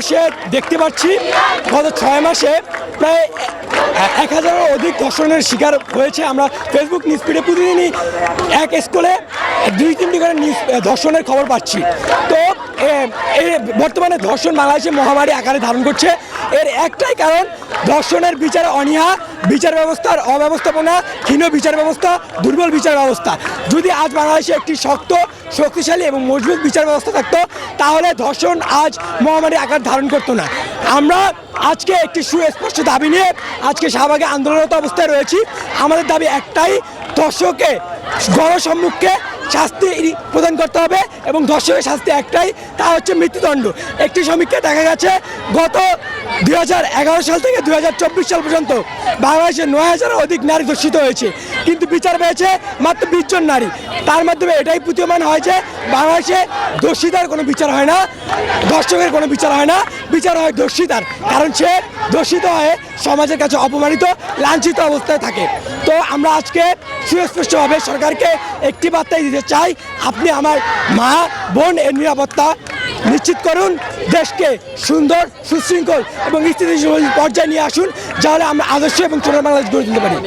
বাংলাদেশে দেখতে পাচ্ছি গত 6 মাসে প্রায় 1000-এরও অধিক ধর্ষণের শিকার হয়েছে। আমরা ফেসবুক নিউজ ফিডে প্রতিদিনই এক স্কুলে 2-3টি করে ধর্ষণের খবর পাচ্ছি। তো বর্তমানে ধর্ষণ বাংলাদেশে মহামারী আকারে ধারণ করছে। এর একটাই কারণ ধর্ষণের বিচার অনীহা, বিচার ব্যবস্থার অব্যবস্থাপনা, ক্ষীণ বিচার ব্যবস্থা, দুর্বল বিচার ব্যবস্থা। যদি আজ বাংলাদেশে একটি শক্তিশালী এবং মজবুত বিচার ব্যবস্থা থাকতো তাহলে ধর্ষণ আজ মহামারী আকার ধারণ করতো না। আমরা আজকে একটি সুস্পষ্ট দাবি নিয়ে আজকে শাহবাগে আন্দোলনরত অবস্থায় রয়েছি। আমাদের দাবি একটাই, ধর্ষককে গণসম্মুখে শাস্তি প্রদান করতে হবে এবং ধর্ষকের শাস্তি একটাই, তা হচ্ছে মৃত্যুদণ্ড। একটি সমীক্ষায় দেখা গেছে গত 2011 সাল থেকে 2024 সাল পর্যন্ত বাংলাদেশে 9000-এর অধিক নারী ধর্ষিত হয়েছে, কিন্তু বিচার পেয়েছে মাত্র 20 জন নারী। তার মাধ্যমে এটাই প্রতীয়মান হয় যে বাংলাদেশে দোষীতার কোনো বিচার হয় না, ধর্ষকের কোনো বিচার হয় না, বিচার হয় দোষীতার। কারণ সে দোষিত হয়ে সমাজের কাছে অপমানিত, লাঞ্ছিত অবস্থায় থাকে। তো আমরা আজকে সুস্পষ্টভাবে সরকারকে একটি বার্তাই দিতে চাই, আপনি আমার মা বোন এর নিরাপত্তা নিশ্চিত করুন, দেশকে সুন্দর, সুশৃঙ্খল এবং স্থিতিশীল পর্যায়ে নিয়ে আসুন, যাহলে আমরা আদর্শ এবং সোনার বাংলাদেশ গড়ে তুলতে পারি।